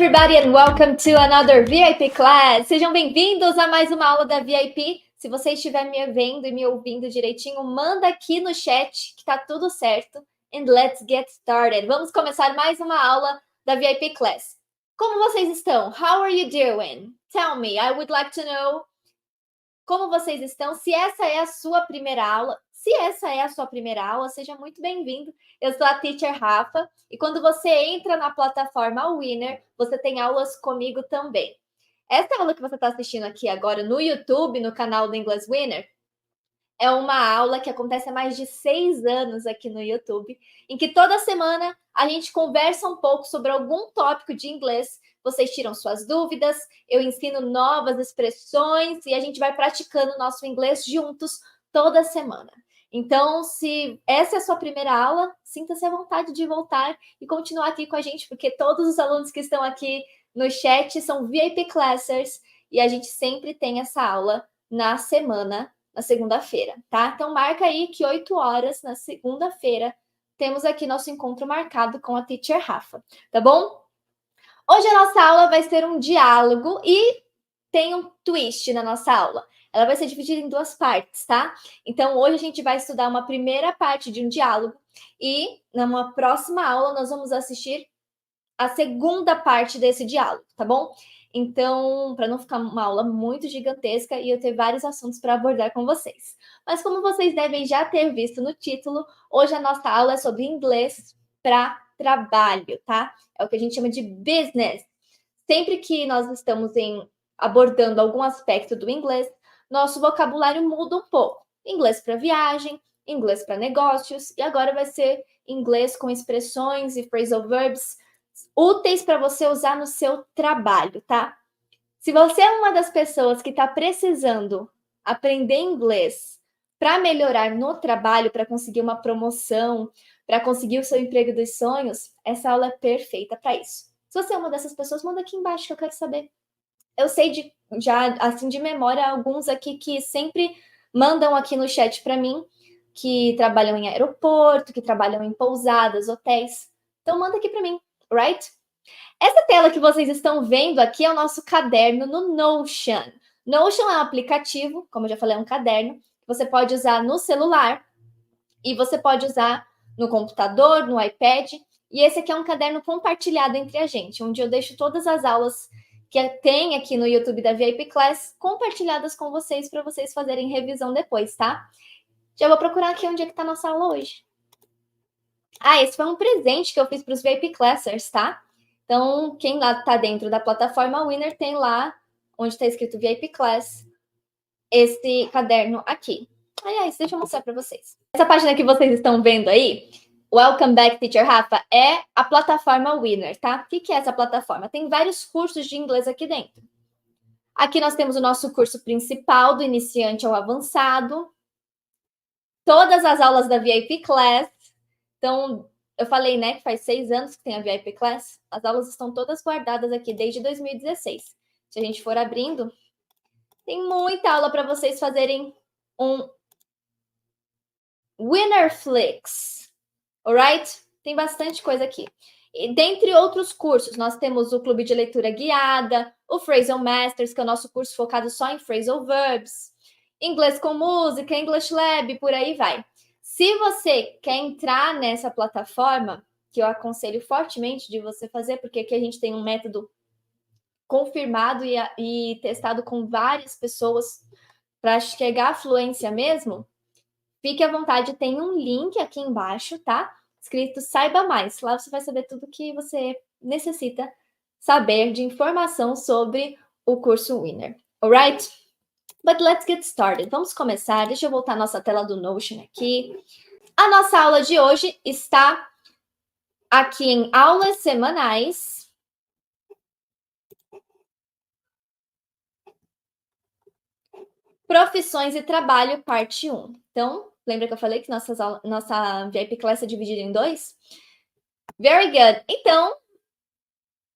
everybody and welcome to another VIP class. Sejam bem-vindos a mais uma aula da VIP. Se você estiver me vendo e me ouvindo direitinho, manda aqui no chat que tá tudo certo. And let's get started. Vamos começar mais uma aula da VIP class. Como vocês estão? How are you doing? Tell me, I would like to know como vocês estão. Se essa é a sua primeira aula, seja muito bem-vindo. Eu sou a Teacher Rafa e quando você entra na plataforma Winner, você tem aulas comigo também. Essa aula que você está assistindo aqui agora no YouTube, no canal do English Winner, é uma aula que acontece há mais de 6 anos aqui no YouTube, em que toda semana a gente conversa um pouco sobre algum tópico de inglês. Vocês tiram suas dúvidas, eu ensino novas expressões e a gente vai praticando nosso inglês juntos toda semana. Então, se essa é a sua primeira aula, sinta-se à vontade de voltar e continuar aqui com a gente, porque todos os alunos que estão aqui no chat são VIP Classers e a gente sempre tem essa aula na semana, na segunda-feira, tá? Então, marca aí que 8 horas na segunda-feira temos aqui nosso encontro marcado com a Teacher Rafa, tá bom? Hoje a nossa aula vai ser um diálogo e tem um twist na nossa aula. Ela vai ser dividida em 2 partes, tá? Então, hoje a gente vai estudar uma primeira parte de um diálogo e, numa próxima aula, nós vamos assistir a segunda parte desse diálogo, tá bom? Então, para não ficar uma aula muito gigantesca e eu ter vários assuntos para abordar com vocês. Mas como vocês devem já ter visto no título, hoje a nossa aula é sobre inglês para trabalho, tá? É o que a gente chama de business. Sempre que nós estamos abordando algum aspecto do inglês, nosso vocabulário muda um pouco. Inglês para viagem, inglês para negócios, e agora vai ser inglês com expressões e phrasal verbs úteis para você usar no seu trabalho, tá? Se você é uma das pessoas que está precisando aprender inglês para melhorar no trabalho, para conseguir uma promoção, para conseguir o seu emprego dos sonhos, essa aula é perfeita para isso. Se você é uma dessas pessoas, manda aqui embaixo que eu quero saber. Eu sei já assim de memória alguns aqui que sempre mandam aqui no chat para mim, que trabalham em aeroporto, que trabalham em pousadas, hotéis. Então manda aqui para mim, right? Essa tela que vocês estão vendo aqui é o nosso caderno no Notion. Notion é um aplicativo, como eu já falei, é um caderno, que você pode usar no celular e você pode usar no computador, no iPad. E esse aqui é um caderno compartilhado entre a gente, onde eu deixo todas as aulas que tem aqui no YouTube da VIP Class compartilhadas com vocês para vocês fazerem revisão depois, tá? Já vou procurar aqui onde é que tá a nossa aula hoje. Ah, esse foi um presente que eu fiz para os VIP Classers, tá? Então, quem lá tá dentro da plataforma Winner tem lá, onde está escrito VIP Class, esse caderno aqui. Aliás, deixa eu mostrar para vocês. Essa página que vocês estão vendo aí, Welcome Back, Teacher Rafa, é a plataforma Winner, tá? O que é essa plataforma? Tem vários cursos de inglês aqui dentro. Aqui nós temos o nosso curso principal, do iniciante ao avançado. Todas as aulas da VIP Class. Então, eu falei, né, que faz 6 anos que tem a VIP Class. As aulas estão todas guardadas aqui desde 2016. Se a gente for abrindo, tem muita aula para vocês fazerem um Winnerflix. Alright? Tem bastante coisa aqui. E dentre outros cursos, nós temos o Clube de Leitura Guiada, o Phrasal Masters, que é o nosso curso focado só em phrasal verbs, Inglês com Música, English Lab, por aí vai. Se você quer entrar nessa plataforma, que eu aconselho fortemente de você fazer, porque aqui a gente tem um método confirmado e testado com várias pessoas para chegar à fluência mesmo, fique à vontade, tem um link aqui embaixo, tá? Escrito Saiba Mais. Lá você vai saber tudo que você necessita saber de informação sobre o curso Winner. Alright? But let's get started. Vamos começar. Deixa eu voltar a nossa tela do Notion aqui. A nossa aula de hoje está aqui em aulas semanais. Profissões e trabalho, parte 1. Então, lembra que eu falei que nossa VIP Class é dividida em 2? Very good. Então,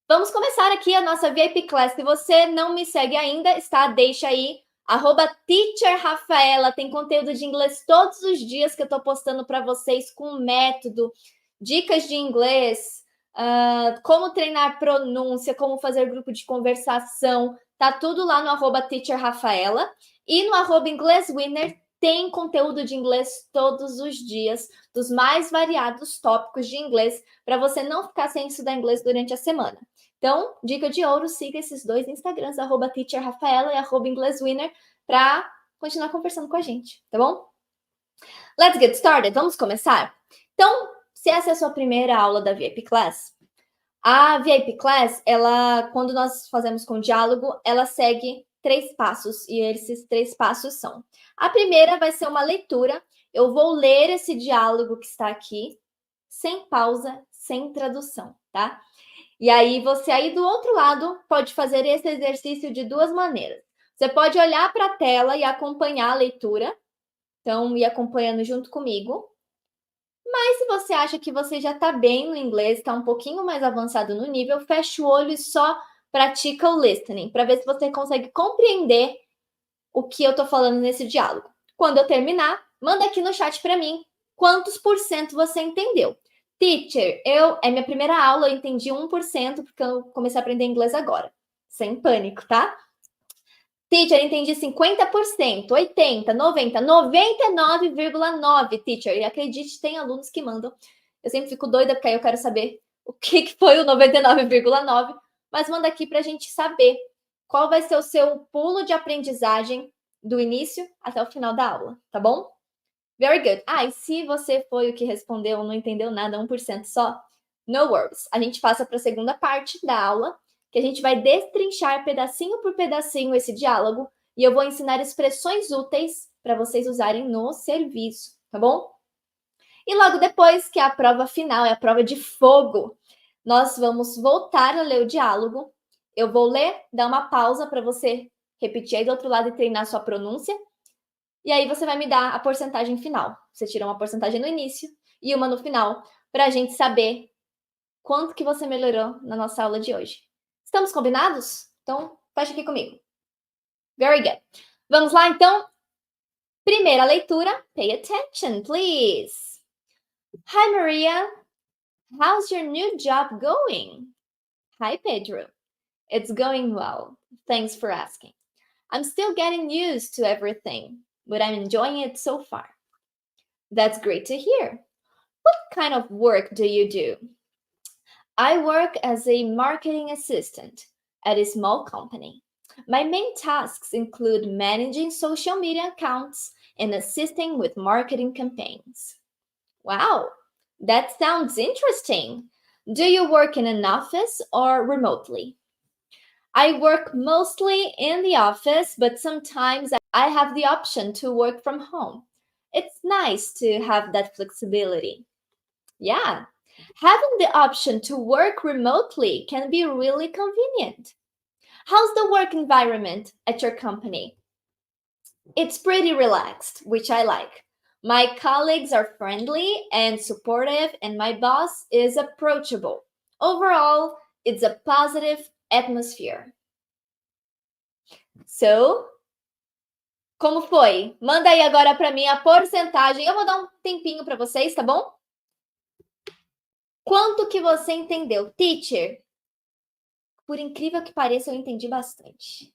vamos começar aqui a nossa VIP Class. Se você não me segue ainda, deixa aí, @teacherrafaela. Tem conteúdo de inglês todos os dias que eu tô postando para vocês com método, dicas de inglês, como treinar pronúncia, como fazer grupo de conversação, tá tudo lá no @teacherrafaela e no @ingleswinner tem conteúdo de inglês todos os dias, dos mais variados tópicos de inglês, para você não ficar sem estudar inglês durante a semana. Então, dica de ouro, siga esses dois Instagrams, @teacherrafaela e @ingleswinner, para continuar conversando com a gente, tá bom? Let's get started, vamos começar? Então, se essa é a sua primeira aula da VIP Class, a VIP Class, quando nós fazemos com diálogo, ela segue 3 passos, e esses 3 passos são: a primeira vai ser uma leitura, eu vou ler esse diálogo que está aqui, sem pausa, sem tradução, tá? E aí, você aí do outro lado pode fazer esse exercício de 2 maneiras. Você pode olhar para a tela e acompanhar a leitura, então, ir acompanhando junto comigo. Mas se você acha que você já está bem no inglês, está um pouquinho mais avançado no nível, fecha o olho e só pratica o listening, para ver se você consegue compreender o que eu estou falando nesse diálogo. Quando eu terminar, manda aqui no chat para mim quantos por cento você entendeu. Teacher, é minha primeira aula, eu entendi 1%, porque eu comecei a aprender inglês agora. Sem pânico, tá? Teacher, entendi 50%, 80%, 90%, 99,9%, teacher. E acredite, tem alunos que mandam. Eu sempre fico doida, porque aí eu quero saber o que foi o 99,9%. Mas manda aqui para a gente saber qual vai ser o seu pulo de aprendizagem do início até o final da aula, tá bom? Very good. E se você foi o que respondeu, não entendeu nada, 1% só, no worries. A gente passa para a segunda parte da aula, que a gente vai destrinchar pedacinho por pedacinho esse diálogo e eu vou ensinar expressões úteis para vocês usarem no serviço, tá bom? E logo depois, que é a prova final, é a prova de fogo, nós vamos voltar a ler o diálogo. Eu vou ler, dar uma pausa para você repetir aí do outro lado e treinar sua pronúncia. E aí você vai me dar a porcentagem final. Você tira uma porcentagem no início e uma no final, para a gente saber quanto que você melhorou na nossa aula de hoje. Estamos combinados? Então, fecha aqui comigo. Very good. Vamos lá, então? Primeira leitura. Pay attention, please. Hi, Maria. How's your new job going? Hi, Pedro. It's going well. Thanks for asking. I'm still getting used to everything, but I'm enjoying it so far. That's great to hear. What kind of work do you do? I work as a marketing assistant at a small company. My main tasks include managing social media accounts and assisting with marketing campaigns. Wow, that sounds interesting. Do you work in an office or remotely? I work mostly in the office, but sometimes I have the option to work from home. It's nice to have that flexibility. Yeah, having the option to work remotely can be really convenient. How's the work environment at your company? It's pretty relaxed, which I like. My colleagues are friendly and supportive, and my boss is approachable. Overall, it's a positive atmosphere. So, como foi? Manda aí agora para mim a porcentagem. Eu vou dar um tempinho para vocês, tá bom? Quanto que você entendeu? Teacher, por incrível que pareça, eu entendi bastante.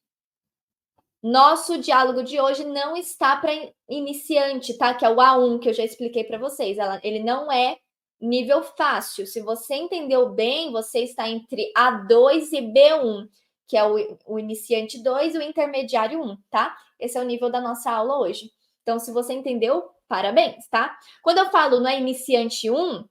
Nosso diálogo de hoje não está para iniciante, tá? Que é o A1, que eu já expliquei para vocês. Ele não é nível fácil. Se você entendeu bem, você está entre A2 e B1, que é o iniciante 2 e o intermediário 1, tá? Esse é o nível da nossa aula hoje. Então, se você entendeu, parabéns, tá? Quando eu falo no iniciante 1,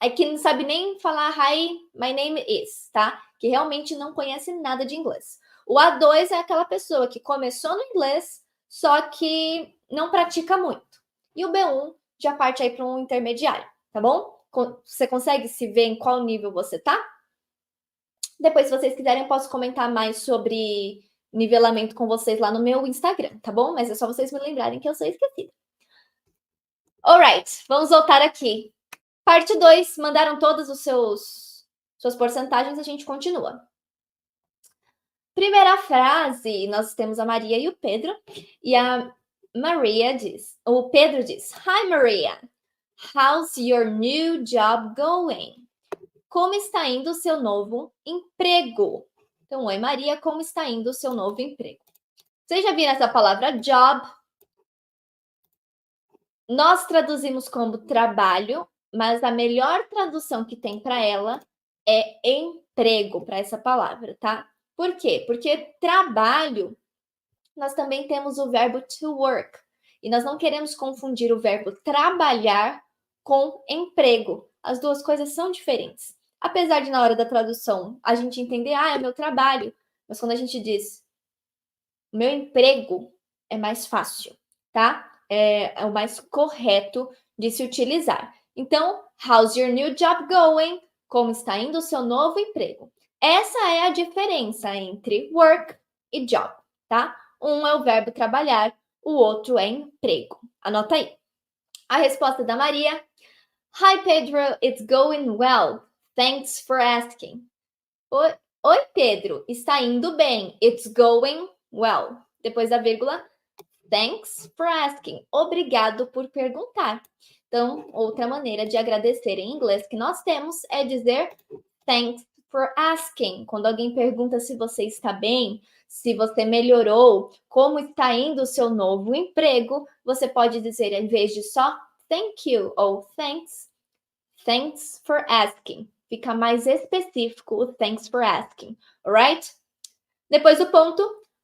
é que não sabe nem falar hi, my name is, tá? Que realmente não conhece nada de inglês. O A2 é aquela pessoa que começou no inglês, só que não pratica muito. E o B1 já parte aí para um intermediário, tá bom? Você consegue se ver em qual nível você tá? Depois, se vocês quiserem, eu posso comentar mais sobre nivelamento com vocês lá no meu Instagram, tá bom? Mas é só vocês me lembrarem que eu sou esquecida. Alright, vamos voltar aqui. Parte 2, mandaram todas suas porcentagens, a gente continua. Primeira frase, nós temos a Maria e o Pedro, e o Pedro diz, Hi Maria, how's your new job going? como está indo o seu novo emprego? Então, oi Maria, como está indo o seu novo emprego? Vocês já viram essa palavra job? Nós traduzimos como trabalho, mas a melhor tradução que tem para ela é emprego, para essa palavra, tá? Por quê? Porque trabalho, nós também temos o verbo to work. E nós não queremos confundir o verbo trabalhar com emprego. As duas coisas são diferentes. Apesar de, na hora da tradução, a gente entender, é meu trabalho. Mas quando a gente diz meu emprego, é mais fácil, tá? É o mais correto de se utilizar. Então, how's your new job going? Como está indo o seu novo emprego? Essa é a diferença entre work e job, tá? Um é o verbo trabalhar, o outro é emprego. Anota aí. A resposta da Maria. Hi, Pedro. It's going well. Thanks for asking. Oi, Pedro. Está indo bem. It's going well. Depois da vírgula, thanks for asking. Obrigado por perguntar. Então, outra maneira de agradecer em inglês que nós temos é dizer thanks for asking. Quando alguém pergunta se você está bem, se você melhorou, como está indo o seu novo emprego, você pode dizer, em vez de só thank you ou thanks for asking. Fica mais específico o thanks for asking, alright? Depois do ponto,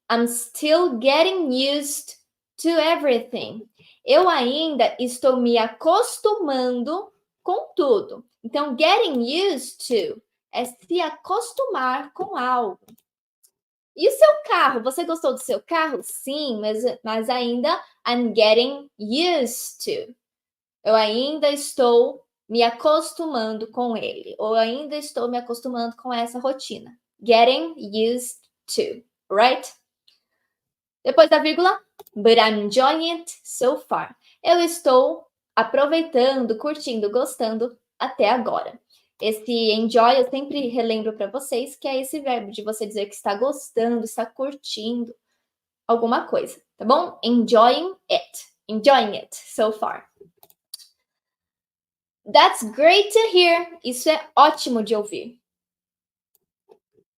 I'm still getting used to everything. Eu ainda estou me acostumando com tudo. Então, getting used to é se acostumar com algo. E o seu carro? Você gostou do seu carro? Sim, mas ainda I'm getting used to. Eu ainda estou me acostumando com ele. Ou ainda estou me acostumando com essa rotina. Getting used to, right? Depois da vírgula, but I'm enjoying it so far. Eu estou aproveitando, curtindo, gostando até agora. Esse enjoy eu sempre relembro para vocês que é esse verbo de você dizer que está gostando, está curtindo alguma coisa, tá bom? Enjoying it so far. That's great to hear. Isso é ótimo de ouvir.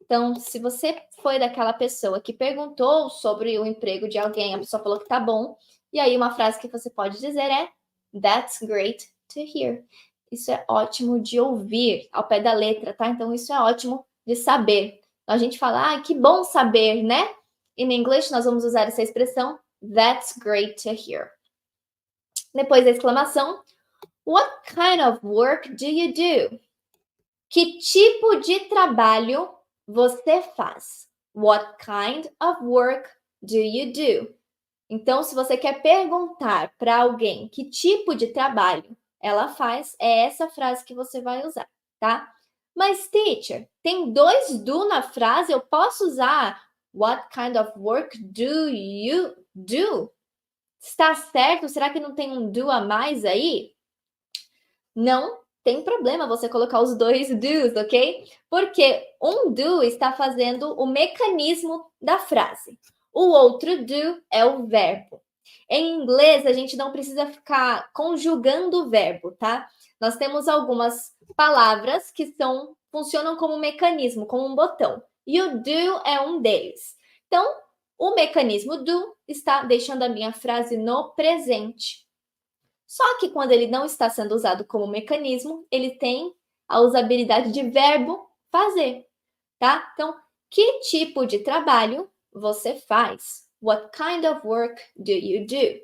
Então, se você foi daquela pessoa que perguntou sobre o emprego de alguém, a pessoa falou que tá bom, e aí uma frase que você pode dizer é That's great to hear. Isso é ótimo de ouvir, ao pé da letra, tá? Então, isso é ótimo de saber. A gente fala, que bom saber, né? Em inglês, nós vamos usar essa expressão That's great to hear. Depois da exclamação, What kind of work do you do? Que tipo de trabalho você faz? What kind of work do you do? Então, se você quer perguntar para alguém que tipo de trabalho ela faz, é essa frase que você vai usar, tá? Mas, teacher, tem dois do na frase, eu posso usar What kind of work do you do? Está certo? Será que não tem um do a mais aí? Não tem problema você colocar os dois do's, ok? Porque um do está fazendo o mecanismo da frase. O outro do é o verbo. Em inglês, a gente não precisa ficar conjugando o verbo, tá? Nós temos algumas palavras que funcionam como mecanismo, como um botão. E o do é um deles. Então, o mecanismo do está deixando a minha frase no presente. Só que quando ele não está sendo usado como mecanismo, ele tem a usabilidade de verbo fazer, tá? Então, que tipo de trabalho você faz? What kind of work do you do?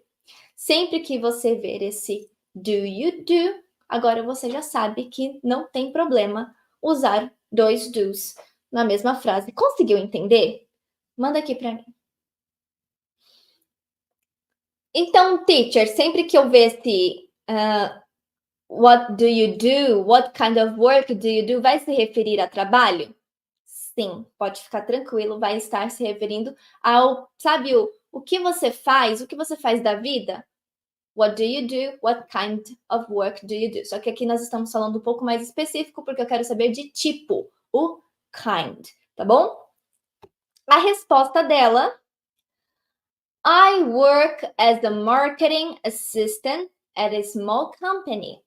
Sempre que você ver esse do you do, agora você já sabe que não tem problema usar dois do's na mesma frase. Conseguiu entender? Manda aqui para mim. Então, teacher, sempre que eu ver esse what do you do? What kind of work do you do? Vai se referir a trabalho? Sim, pode ficar tranquilo, vai estar se referindo ao, sabe, o que você faz? O que você faz da vida? What do you do? What kind of work do you do? Só que aqui nós estamos falando um pouco mais específico, porque eu quero saber de tipo, o kind, tá bom? A resposta dela, I work as a marketing assistant at a small company.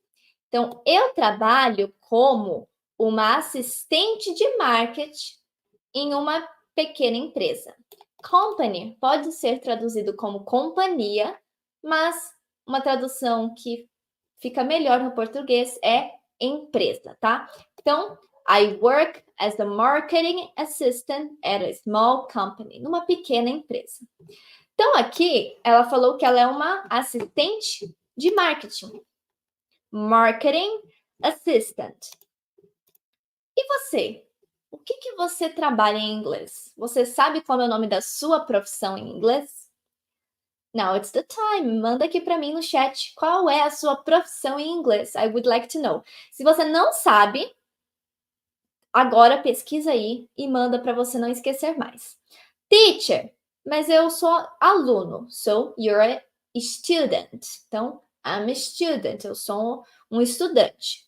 Então, eu trabalho como uma assistente de marketing em uma pequena empresa. Company pode ser traduzido como companhia, mas uma tradução que fica melhor no português é empresa, tá? Então, I work as a marketing assistant at a small company, numa pequena empresa. Então, aqui, ela falou que ela é uma assistente de marketing. Marketing assistant. E você? O que você trabalha em inglês? Você sabe qual é o nome da sua profissão em inglês? Now it's the time. Manda aqui para mim no chat qual é a sua profissão em inglês. I would like to know. Se você não sabe, agora pesquisa aí e manda para você não esquecer mais. Teacher, mas eu sou aluno. So you're a student. Então, I'm a student. Eu sou um estudante.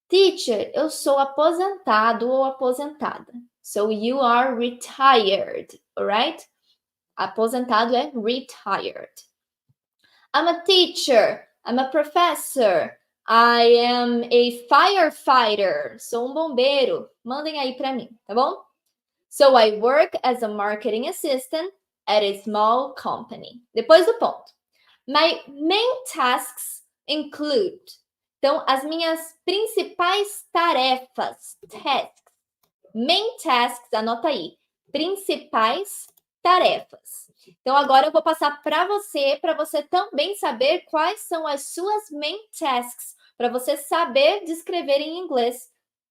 Teacher, eu sou aposentado ou aposentada. So you are retired, alright? Aposentado é retired. I'm a teacher. I'm a professor. I am a firefighter. Sou um bombeiro. Mandem aí para mim, tá bom? So I work as a marketing assistant at a small company. Depois do ponto. My main tasks include. Então, as minhas principais tarefas, tasks, main tasks, anota aí, principais tarefas. Então, agora eu vou passar para você também saber quais são as suas main tasks, para você saber descrever em inglês,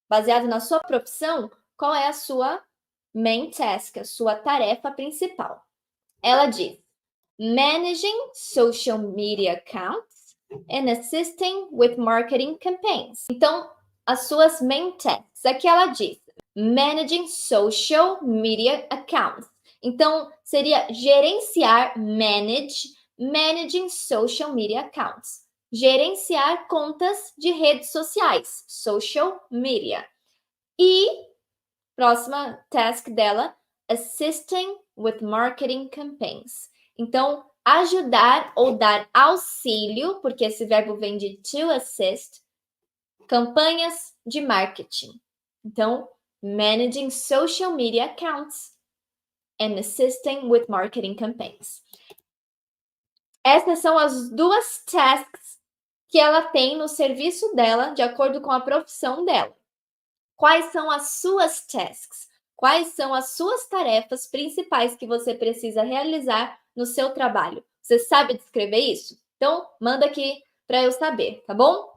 baseado na sua profissão, qual é a sua main task, a sua tarefa principal. Ela diz, managing social media accounts and assisting with marketing campaigns. Então, as suas main tasks. Aqui ela diz, managing social media accounts. Então, seria gerenciar, managing social media accounts. Gerenciar contas de redes sociais, social media. E, próxima task dela, assisting with marketing campaigns. Então, ajudar ou dar auxílio, porque esse verbo vem de to assist, campanhas de marketing. Então, managing social media accounts and assisting with marketing campaigns. Essas são as duas tasks que ela tem no serviço dela, de acordo com a profissão dela. Quais são as suas tasks? Quais são as suas tarefas principais que você precisa realizar no seu trabalho? Você sabe descrever isso? Então, manda aqui para eu saber, tá bom?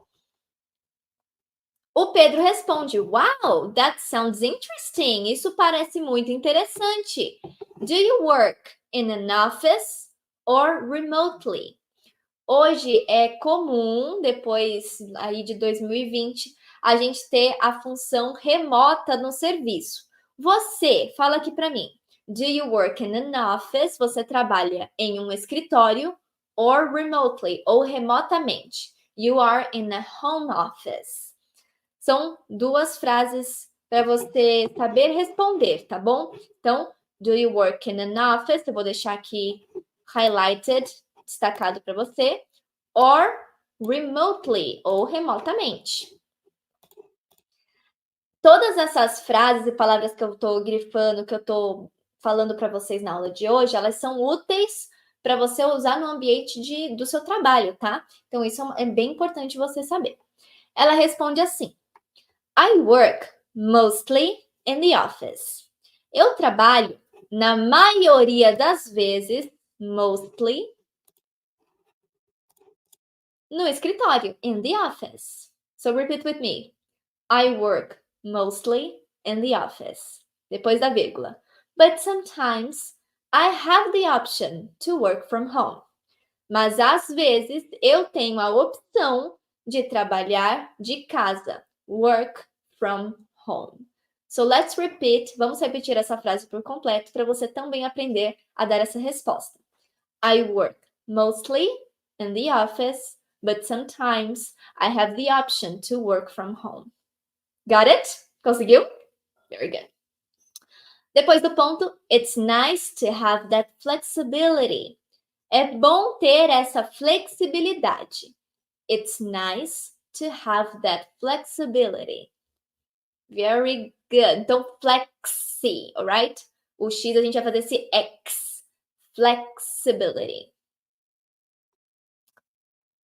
O Pedro responde, wow, that sounds interesting. Isso parece muito interessante. Do you work in an office or remotely? Hoje é comum, depois aí de 2020, a gente ter a função remota no serviço. Você, fala aqui para mim. Do you work in an office? Você trabalha em um escritório or remotely, ou remotamente. You are in a home office. São duas frases para você saber responder, tá bom? Então, do you work in an office? Eu vou deixar aqui highlighted, destacado para você. Or remotely, ou remotamente. Todas essas frases e palavras que eu estou grifando, que eu estou falando para vocês na aula de hoje, elas são úteis para você usar no ambiente do seu trabalho, tá? Então, isso é bem importante você saber. Ela responde assim, I work mostly in the office. Eu trabalho, na maioria das vezes, mostly, no escritório, in the office. So repeat with me. I work mostly in the office. Depois da vírgula. But sometimes I have the option to work from home. Mas às vezes eu tenho a opção de trabalhar de casa. Work from home. So let's repeat. Vamos repetir essa frase por completo para você também aprender a dar essa resposta. I work mostly in the office, but sometimes I have the option to work from home. Got it? Conseguiu? Very good. Depois do ponto, it's nice to have that flexibility. É bom ter essa flexibilidade. It's nice to have that flexibility. Very good. Então, flexi, alright? O X a gente vai fazer esse X. Flexibility.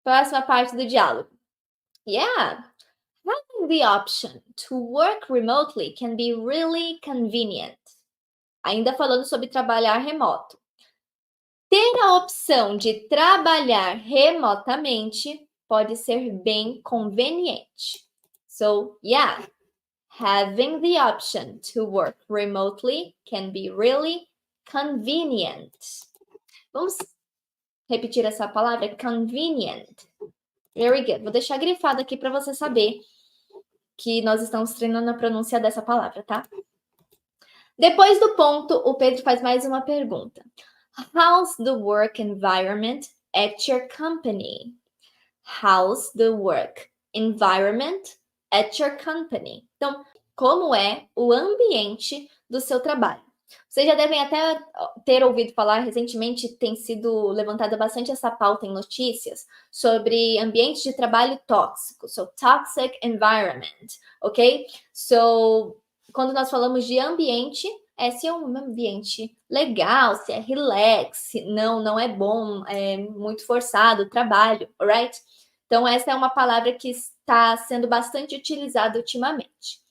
Próxima parte do diálogo. Yeah. Having the option to work remotely can be really convenient. Ainda falando sobre trabalhar remoto. Ter a opção de trabalhar remotamente pode ser bem conveniente. So, yeah, having the option to work remotely can be really convenient. Vamos repetir essa palavra? Convenient. Very good. Vou deixar grifado aqui para você saber que nós estamos treinando a pronúncia dessa palavra, tá? Depois do ponto, o Pedro faz mais uma pergunta. How's the work environment at your company? How's the work environment at your company? Então, como é o ambiente do seu trabalho? Vocês já devem até ter ouvido falar, recentemente tem sido levantada bastante essa pauta em notícias sobre ambientes de trabalho tóxicos, so toxic environment, ok? So, quando nós falamos de ambiente, se é um ambiente legal, se é relax, se não é bom, é muito forçado o trabalho, alright? Então, essa é uma palavra que está sendo bastante utilizada ultimamente.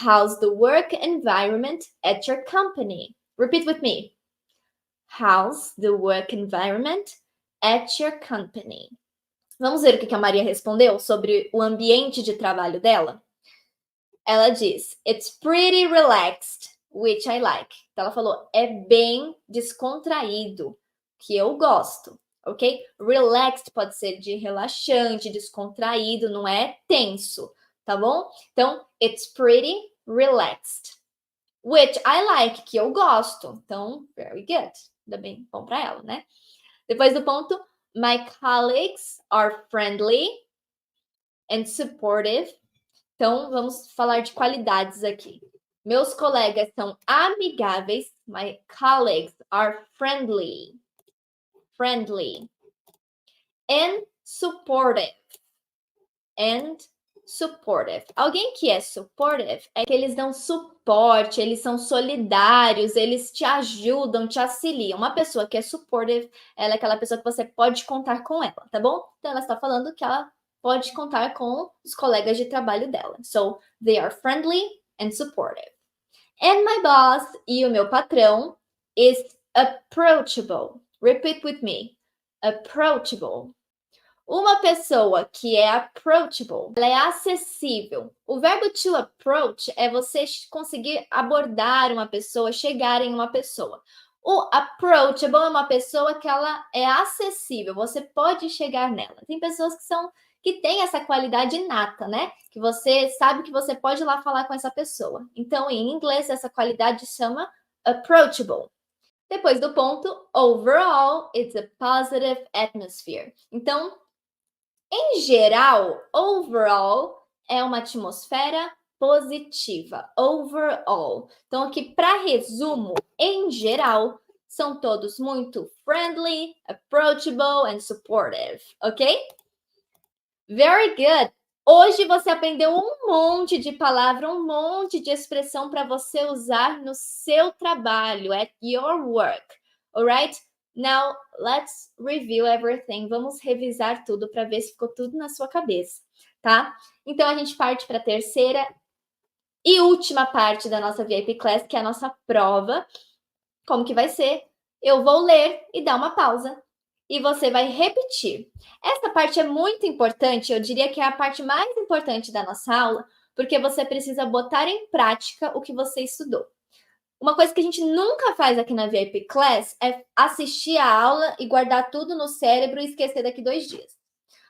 How's the work environment at your company? Repeat with me. How's the work environment at your company? Vamos ver o que a Maria respondeu sobre o ambiente de trabalho dela? Ela diz, it's pretty relaxed, which I like. Então, ela falou, é bem descontraído, que eu gosto, ok? Relaxed pode ser de relaxante, descontraído, não é tenso, tá bom? Então, it's pretty relaxed, which I like, que eu gosto. Então, very good. Ainda bem, bom para ela, né? Depois do ponto, my colleagues are friendly and supportive. Então, vamos falar de qualidades aqui. Meus colegas são amigáveis. My colleagues are friendly. Friendly. And supportive. And supportive. Alguém que é supportive é que eles dão suporte, eles são solidários, eles te ajudam, te auxiliam. Uma pessoa que é supportive, ela é aquela pessoa que você pode contar com ela, tá bom? Então, ela está falando que ela pode contar com os colegas de trabalho dela. So, they are friendly and supportive. And my boss, e o meu patrão, is approachable. Repeat with me. Approachable. Uma pessoa que é approachable, ela é acessível. O verbo to approach é você conseguir abordar uma pessoa, chegar em uma pessoa. O approachable é uma pessoa que ela é acessível, você pode chegar nela. Tem pessoas que têm essa qualidade inata, né? Que você sabe que você pode ir lá falar com essa pessoa. Então, em inglês, essa qualidade se chama approachable. Depois do ponto, overall, it's a positive atmosphere. Então, em geral, overall é uma atmosfera positiva. Overall. Então, aqui, para resumo, em geral, são todos muito friendly, approachable and supportive, ok? Very good. Hoje você aprendeu um monte de palavra, um monte de expressão para você usar no seu trabalho, at your work, alright? Now, let's review everything. Vamos revisar tudo para ver se ficou tudo na sua cabeça, tá? Então, a gente parte para a terceira e última parte da nossa VIP Class, que é a nossa prova. Como que vai ser? Eu vou ler e dar uma pausa. E você vai repetir. Essa parte é muito importante, eu diria que é a parte mais importante da nossa aula, porque você precisa botar em prática o que você estudou. Uma coisa que a gente nunca faz aqui na VIP Class é assistir a aula e guardar tudo no cérebro e esquecer daqui 2 dias.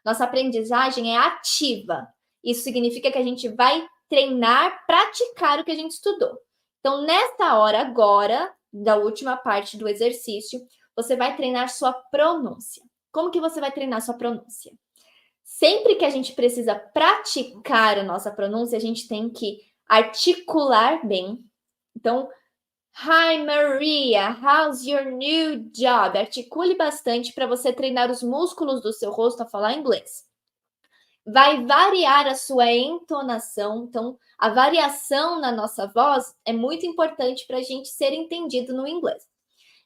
Nossa aprendizagem é ativa. Isso significa que a gente vai treinar, praticar o que a gente estudou. Então, nessa hora agora, da última parte do exercício, você vai treinar sua pronúncia. Como que você vai treinar sua pronúncia? Sempre que a gente precisa praticar a nossa pronúncia, a gente tem que articular bem. Então, hi Maria, how's your new job? Articule bastante para você treinar os músculos do seu rosto a falar inglês. vai variar a sua entonação. Então, a variação na nossa voz é muito importante para a gente ser entendido no inglês.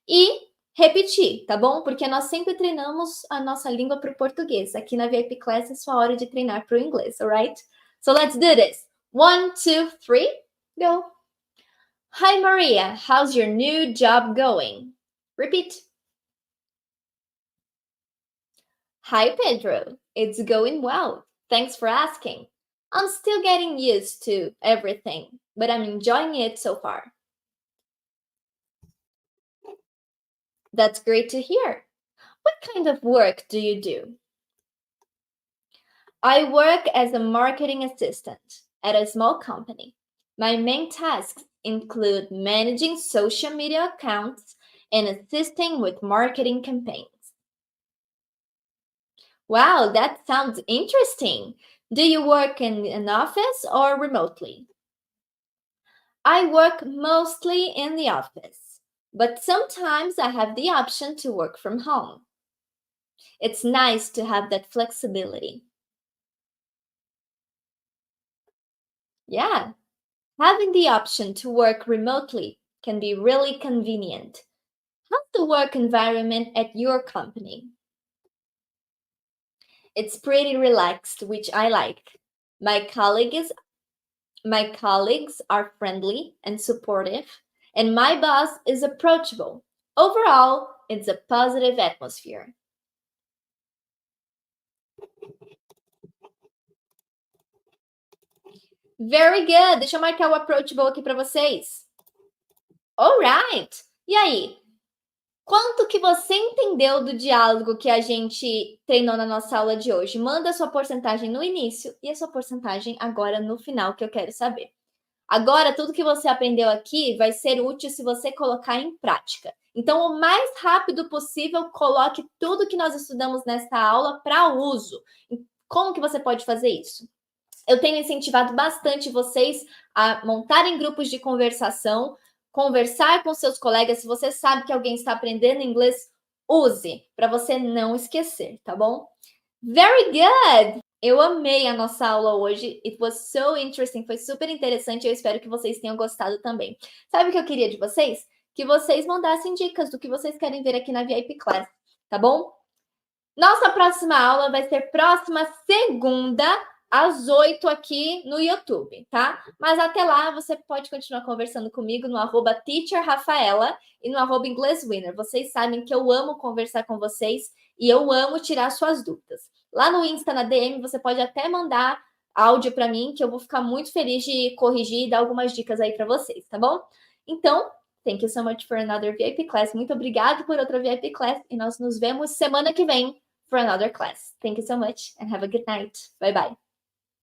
E repetir, tá bom? Porque nós sempre treinamos a nossa língua para o português. Aqui na VIP Class é sua hora de treinar para o inglês, alright? So let's do this. 1, 2, 3, go. Hi Maria, how's your new job going? Repeat. Hi Pedro, it's going well. Thanks for asking. I'm still getting used to everything, but I'm enjoying it so far. That's great to hear. What kind of work do you do? I work as a marketing assistant at a small company. My main tasks include managing social media accounts and assisting with marketing campaigns. Wow, that sounds interesting. Do you work in an office or remotely? I work mostly in the office, but sometimes I have the option to work from home. It's nice to have that flexibility. Yeah, having the option to work remotely can be really convenient. How's the work environment at your company? It's pretty relaxed, which I like. My colleagues are friendly and supportive, and my boss is approachable. Overall, it's a positive atmosphere. Very good. Deixa eu marcar o approachable aqui para vocês. Alright. E aí? Quanto que você entendeu do diálogo que a gente treinou na nossa aula de hoje? Manda a sua porcentagem no início e a sua porcentagem agora no final, que eu quero saber. Agora, tudo que você aprendeu aqui vai ser útil se você colocar em prática. Então, o mais rápido possível, coloque tudo que nós estudamos nesta aula para uso. Como que você pode fazer isso? Eu tenho incentivado bastante vocês a montarem grupos de conversação, conversar com seus colegas. Se você sabe que alguém está aprendendo inglês, use para você não esquecer, tá bom? Very good! Eu amei a nossa aula hoje. It was so interesting. Foi super interessante. Eu espero que vocês tenham gostado também. Sabe o que eu queria de vocês? Que vocês mandassem dicas do que vocês querem ver aqui na VIP Class, tá bom? Nossa próxima aula vai ser próxima segunda, às 8 aqui no YouTube, tá? Mas até lá, você pode continuar conversando comigo no @teacherrafaela e no @ingleswinner. Vocês sabem que eu amo conversar com vocês e eu amo tirar suas dúvidas. Lá no Insta, na DM, você pode até mandar áudio para mim, que eu vou ficar muito feliz de corrigir e dar algumas dicas aí para vocês, tá bom? Então, thank you so much for another VIP class. Muito obrigado por outra VIP class e nós nos vemos semana que vem for another class. Thank you so much and have a good night. Bye bye.